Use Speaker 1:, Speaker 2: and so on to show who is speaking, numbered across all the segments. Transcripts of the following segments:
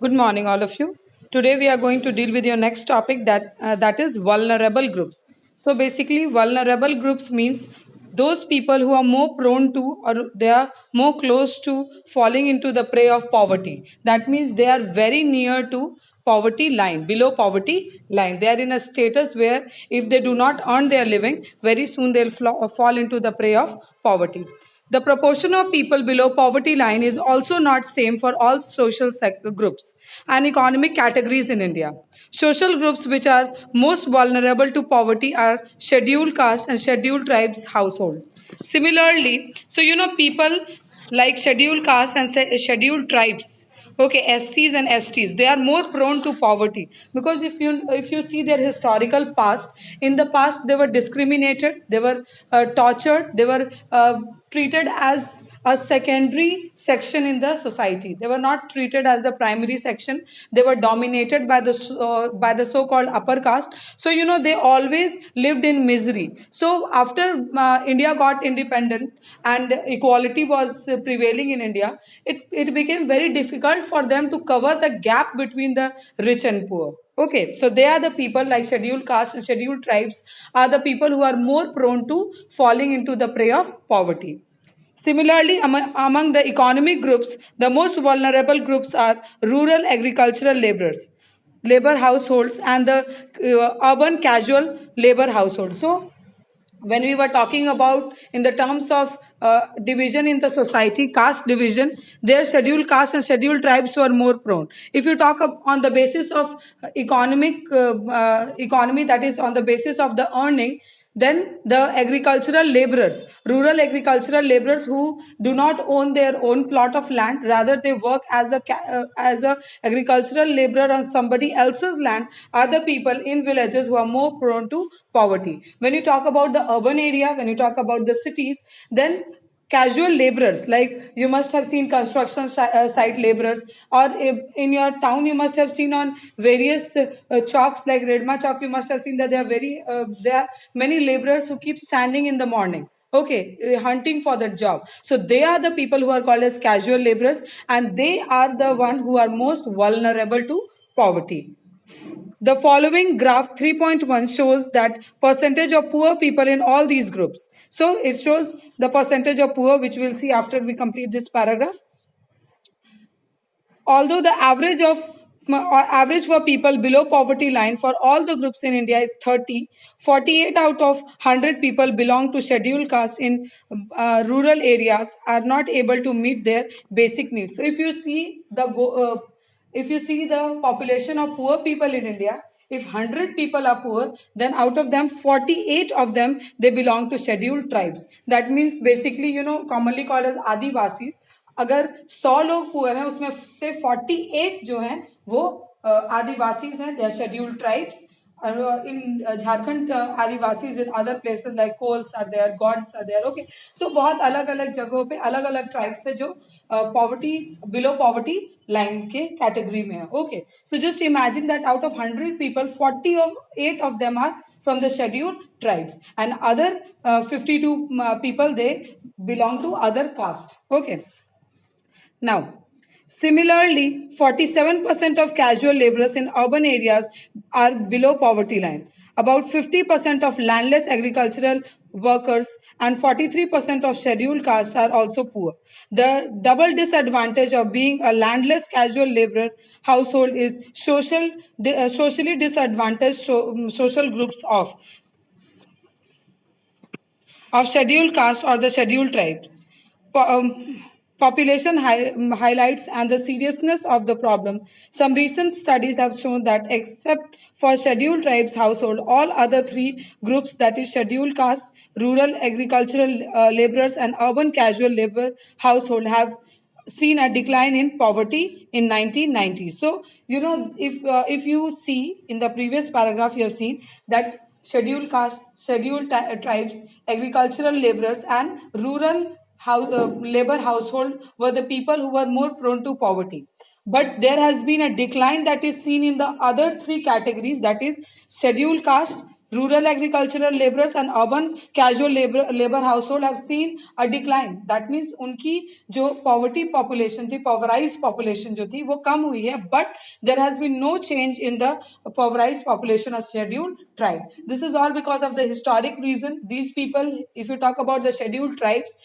Speaker 1: Good morning, all of you. Today we are going to deal with your next topic that is vulnerable groups. So basically, vulnerable groups means those people who are more prone to or they are more close to falling into the prey of poverty. That means they are very near to poverty line, below poverty line. They are in a status where if they do not earn their living, very soon they'll fall into the prey of poverty. The proportion of people below poverty line is also not same for all social groups and economic categories in India. Social groups which are most vulnerable to poverty are scheduled caste and scheduled tribes household. Similarly, people like scheduled caste and scheduled tribes, okay, SCs and STs, they are more prone to poverty because if you see their historical past, in the past they were discriminated, they were tortured, they were treated as a secondary section in the society. They were not treated as the primary section. They were dominated by the so called upper caste. So they always lived in misery. So after India got independent and equality was prevailing in India, it became very difficult for them to cover the gap between the rich and poor. Okay, so they are the people like scheduled caste and scheduled tribes are the people who are more prone to falling into the prey of poverty. Similarly, among the economic groups, the most vulnerable groups are rural agricultural laborers, labor households, and the urban casual labor households. So, when we were talking about in the terms of division in the society, caste division, their scheduled caste and scheduled tribes were more prone. If you talk on the basis of economy, that is on the basis of the earning, then the agricultural laborers, rural agricultural laborers who do not own their own plot of land, rather they work as a agricultural laborer on somebody else's land, are the people in villages who are more prone to poverty. When you talk about the urban area, when you talk about the cities, then casual laborers, like you must have seen construction site laborers, or in your town you must have seen on various chalks like Redma chalk, you must have seen that there are many laborers who keep standing in the morning, okay, hunting for that job. So they are the people who are called as casual laborers, and they are the one who are most vulnerable to poverty. The following graph 3.1 shows that percentage of poor people in all these groups. So it shows the percentage of poor, which we'll see after we complete this paragraph. Although the average for people below poverty line for all the groups in India is 30, 48 out of 100 people belong to scheduled caste in rural areas are not able to meet their basic needs. So if you see the population of poor people in India, if 100 people are poor, then out of them 48 of them they belong to scheduled tribes. That means basically commonly called as Adivasis. अगर 100 लोग poor हैं उसमें से 48 जो हैं वो आदिवासीज हैं, they are scheduled tribes. In Jharkhand Adivasis in other places like Kols are there, gods are there. Okay, so बहुत अलग अलग जगहों पे अलग अलग ट्राइब्स है जो पॉवर्टी बिलो पॉवर्टी लाइन के कैटेगरी में है. Okay, so just imagine that out of 100 people 48 of them are from the scheduled tribes, and other 52 people they belong to other caste. Okay. Now, similarly, 47% of casual laborers in urban areas are below poverty line. About 50% of landless agricultural workers and 43% of scheduled castes are also poor. The double disadvantage of being a landless casual laborer household is socially disadvantaged social groups of scheduled caste or the scheduled tribes. Population highlights and the seriousness of the problem. Some recent studies have shown that except for scheduled tribes household, all other three groups, that is scheduled caste, rural agricultural laborers, and urban casual labor household, have seen a decline in poverty in 1990. So, if you see in the previous paragraph, you have seen that scheduled caste, scheduled tribes, agricultural laborers, and rural labor household were the people who were more prone to poverty. But there has been a decline that is seen in the other three categories, that is scheduled caste, Rural agricultural laborers and urban casual labor household have seen a decline. That means उनकी जो poverty population थी, pulverized population जो थी, वो कम हुई है. But there has been no change in the pulverized population of scheduled tribe. This is all because of the historic reason. These people, if you talk about the scheduled tribes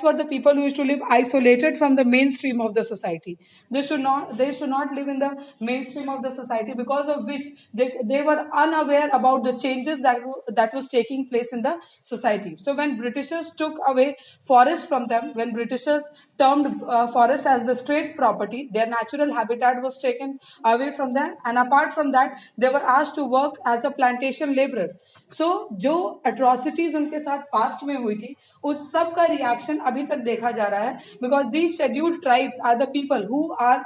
Speaker 1: were the people who used to live isolated from the mainstream of the society. They should not live in the mainstream of the society, because of which they were unaware about the changes that was taking place in the society. So when Britishers took away forest from them, when Britishers termed forest as the state property, their natural habitat was taken away from them, and apart from that they were asked to work as a plantation laborers. So जो atrocities उनके साथ past में हुई थी, उस सब का reaction अभी तक देखा जा रहा है, because these scheduled tribes are the people who are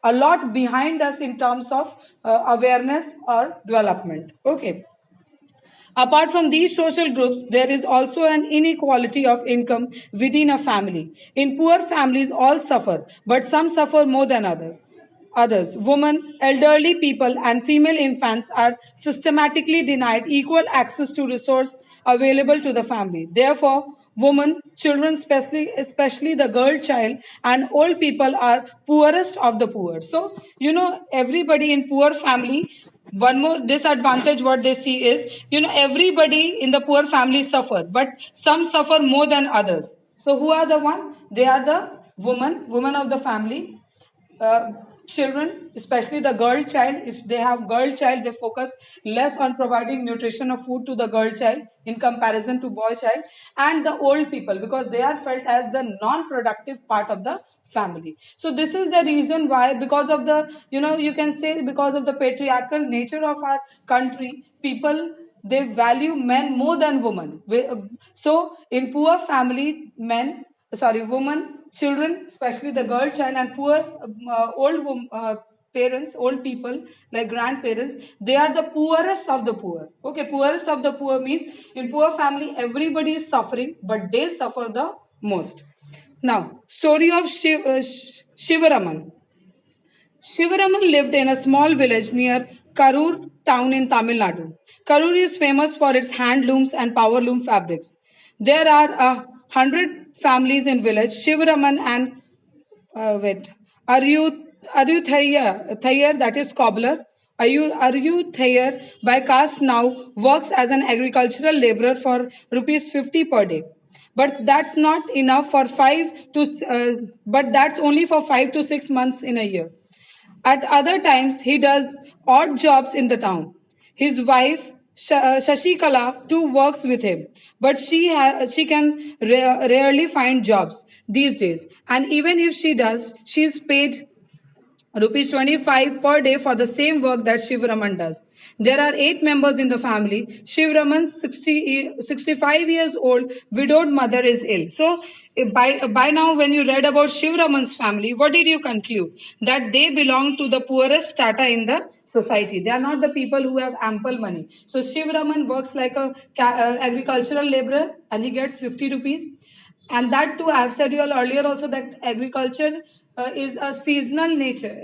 Speaker 1: a lot behind us in terms of awareness or development. Okay. Apart from these social groups, there is also an inequality of income within a family. In poor families, all suffer, but some suffer more than others. Women, elderly people, and female infants are systematically denied equal access to resources available to the family. Therefore, women, children, especially the girl child, and old people are poorest of the poor. So, everybody in poor family, one more disadvantage what they see is, everybody in the poor family suffer, but some suffer more than others. So who are the one? They are the women of the family, uh, children, especially the girl child. If they have girl child, they focus less on providing nutrition or food to the girl child in comparison to boy child, and the old people, because they are felt as the non-productive part of the family. So this is the reason why, because of the, you can say, because of the patriarchal nature of our country, people, they value men more than women. So in poor family, women, children, especially the girl child, and poor parents, old people like grandparents, they are the poorest of the poor. Okay, poorest of the poor means in poor family everybody is suffering, but they suffer the most. Now, story of Shivaraman. Shivaraman lived in a small village near Karur town in Tamil Nadu. Karur is famous for its handlooms and powerloom fabrics. There are 100 families in village. Shivaraman and wait, Aryu Thayer, that is cobbler. Aryu Thayer by caste now works as an agricultural laborer for rupees 50 per day. But that's not enough for but that's only for 5 to 6 months in a year. At other times, he does odd jobs in the town. His wife, Shashikala, too works with him, but she can rarely find jobs these days. And even if she does, she is paid rupees 25 per day for the same work that Shivraman does. There are 8 members in the family. Shivraman's 65 years old widowed mother is ill. So by now, when you read about Shivraman's family, what did you conclude? That they belong to the poorest strata in the society. They are not the people who have ample money. So Shivraman works like a agricultural laborer, and he gets 50 rupees. And that too, I have said you all earlier also that agriculture is a seasonal nature.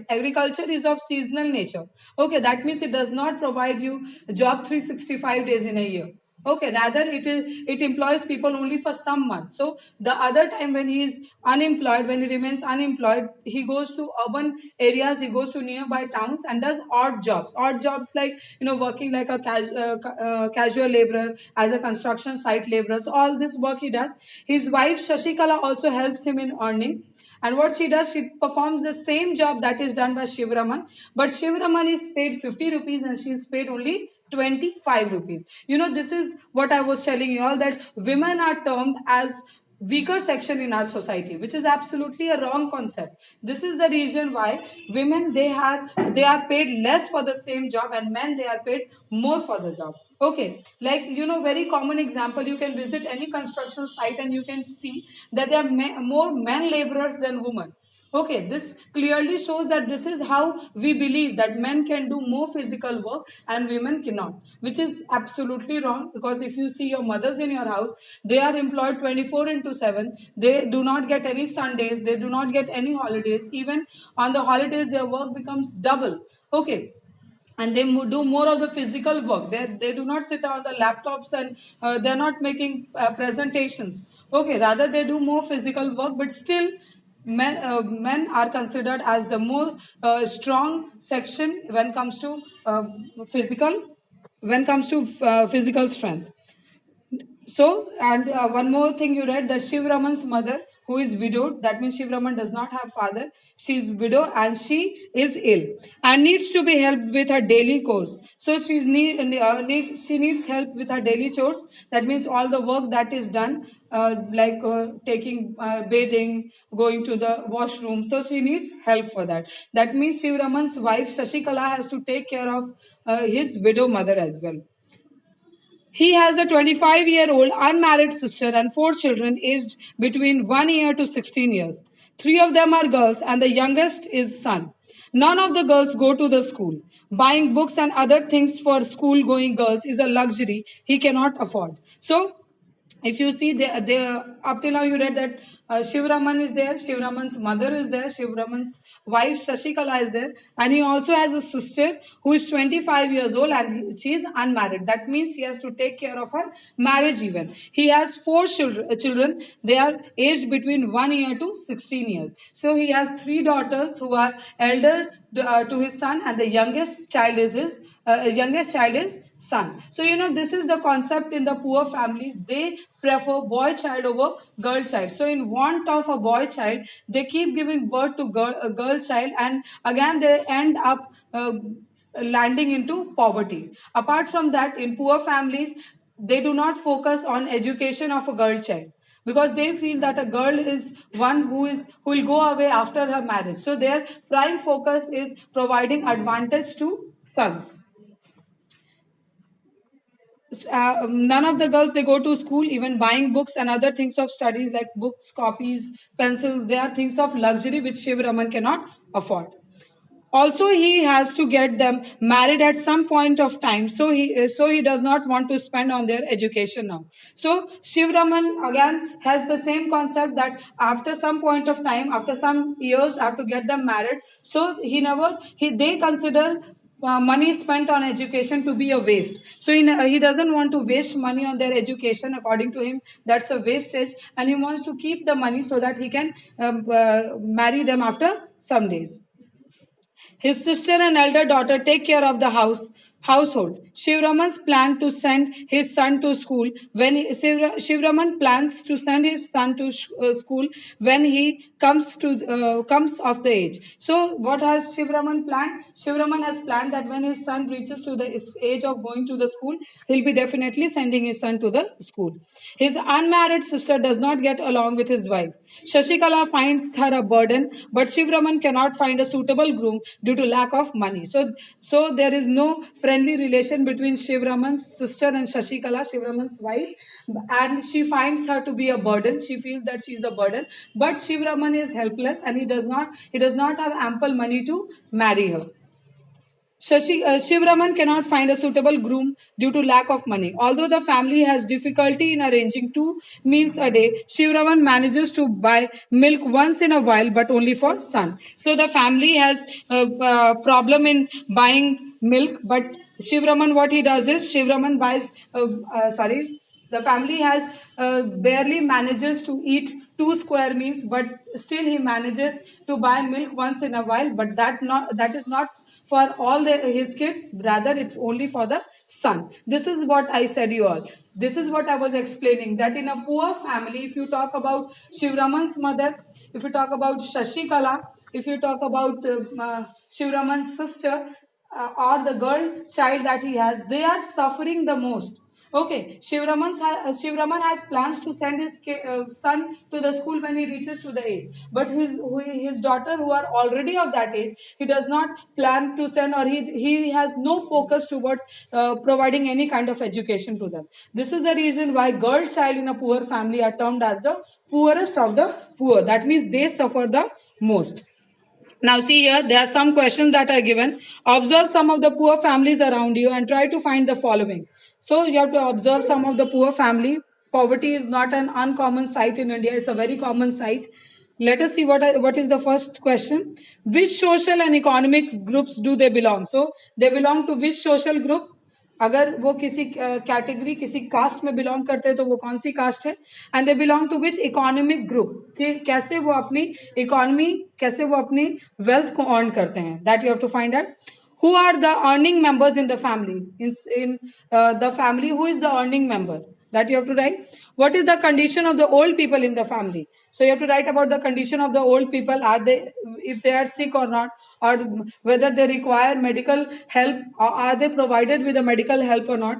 Speaker 1: Agriculture is of seasonal nature. Okay, that means it does not provide you a job 365 days in a year. Okay, rather it employs people only for some months. So the other time when he is unemployed, when he remains unemployed, he goes to urban areas, he goes to nearby towns and does odd jobs. Odd jobs like working like a casual laborer, as a construction site laborer. So all this work he does. His wife Shashikala also helps him in earning. And what she does, she performs the same job that is done by Shivraman. But Shivraman is paid 50 rupees and she is paid only 25 rupees. This is what I was telling you all, that women are termed as weaker section in our society, which is absolutely a wrong concept. This is the reason why women, they are paid less for the same job, and men, they are paid more for the job. Okay, like very common example, you can visit any construction site and you can see that there are more men laborers than women. Okay, this clearly shows that this is how we believe that men can do more physical work and women cannot, which is absolutely wrong. Because if you see your mothers in your house, they are employed 24 into 7. They do not get any Sundays, they do not get any holidays. Even on the holidays, their work becomes double. Okay, and they do more of the physical work. They do not sit on the laptops, and they're not making presentations. Okay, rather they do more physical work, but still men are considered as the more strong section when comes to physical when comes to physical strength. So, and one more thing you read, that Shiv Raman's mother, who is widowed, that means Shiv Raman does not have father. She is widow and she is ill and needs to be helped with her daily chores. So she needs help with her daily chores. That means all the work that is done, like taking bathing, going to the washroom. So she needs help for that. That means Shiv Raman's wife Shashikala has to take care of his widow mother as well. He has a 25-year-old unmarried sister and four children aged between 1 year to 16 years. Three of them are girls and the youngest is son. None of the girls go to the school. Buying books and other things for school going girls is a luxury he cannot afford. So if you see, they up till now you read that Shiv Raman is there, Shiv Raman's mother is there, Shiv Raman's wife Shashikala is there, and he also has a sister who is 25 years old and she is unmarried. That means he has to take care of her marriage even. He has four children. They are aged between 1 year to 16 years. So he has three daughters who are elder to his son, and the youngest child is son. So this is the concept in the poor families. They prefer boy child over girl child. So in want of a boy child, they keep giving birth to a girl child, and again they end up landing into poverty. Apart from that, in poor families, they do not focus on education of a girl child, because they feel that a girl is one who will go away after her marriage. So their prime focus is providing advantage to sons. None of the girls, they go to school. Even buying books and other things of studies like books, copies, pencils, they are things of luxury which Shiv Raman cannot afford. Also, he has to get them married at some point of time, so he does not want to spend on their education now. So Shiv Raman again has the same concept, that after some point of time, after some years, have to get them married. So they consider money spent on education to be a waste. So he doesn't want to waste money on their education. According to him, that's a wastage, and he wants to keep the money so that he can marry them after some days. His sister and elder daughter take care of the household. Shivraman's plan to send his son to school when Shivraman plans to send his son to school when he comes of the age. So what has Shivraman planned? Shivraman has planned that when his son reaches to the age of going to the school, he'll be definitely sending his son to the school. His unmarried sister does not get along with his wife. Shashikala finds her a burden, but Shivraman cannot find a suitable groom due to lack of money. So there is no friendly relation between Shivraman's sister and Shashikala, Shivraman's wife, and she finds her to be a burden. She feels that she is a burden, but Shivraman is helpless, and he does not have ample money to marry her. Shivraman cannot find a suitable groom due to lack of money. Although the family has difficulty in arranging 2 meals a day, Shivraman manages to buy milk once in a while, but only for son. So the family has a problem in buying milk, but Shivraman, what he does is Shivraman buys. The family has barely manages to eat 2 square meals, but still he manages to buy milk once in a while. But that is not for all his kids. Rather, it's only for the son. This is what I said you all. This is what I was explaining, that in a poor family, if you talk about Shivraman's mother, if you talk about Shashikala, if you talk about Shivraman's sister, or the girl child that he has, they are suffering the most. Okay, Shivraman has plans to send his son to the school when he reaches to the age. But his daughter, who are already of that age, he does not plan to send, or he has no focus towards providing any kind of education to them. This is the reason why girl child in a poor family are termed as the poorest of the poor. That means they suffer the most. Now see here, there are some questions that are given. Observe some of the poor families around you and try to find the following. So you have to observe some of the poor family. Poverty is not an uncommon sight in India. It's a very common sight. Let us see what is the first question. Which social and economic groups do they belong? So they belong to which social group? अगर वो किसी category किसी cast में belong करते हैं तो वो कौन सी कास्ट है? And they belong to which economic group, कि कैसे वो अपनी इकोनॉमी, कैसे वो अपनी वेल्थ को अर्न करते हैं. That you have to find out. Who are the earning members in the family? In the family, who is the earning member? That you have to write. What is the condition of the old people in the family? So you have to write about the condition of the old people. Are they, if they are sick or not, or whether they require medical help, or are they provided with a medical help or not?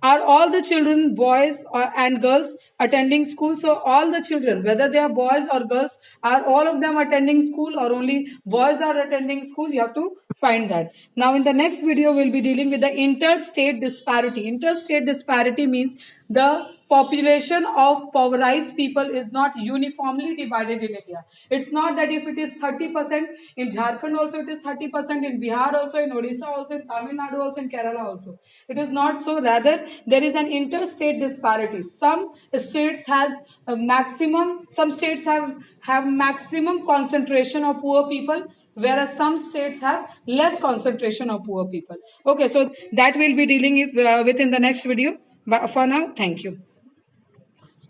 Speaker 1: Are all the children boys and girls attending school? So all the children, whether they are boys or girls, are all of them attending school or only boys are attending school? You have to find that. Now in the next video we'll be dealing with the interstate disparity. Interstate disparity means the population of pulverized people is not uniformly divided in India. It's not that if it is 30% in Jharkhand also it is 30%, in Bihar also, in Odisha also, in Tamil Nadu also, in Kerala also. It is not so. Rather, there is an interstate disparity. Some states has a maximum, some states have maximum concentration of poor people, whereas some states have less concentration of poor people. Okay, so that we'll be dealing with in the next video. But for now, thank you.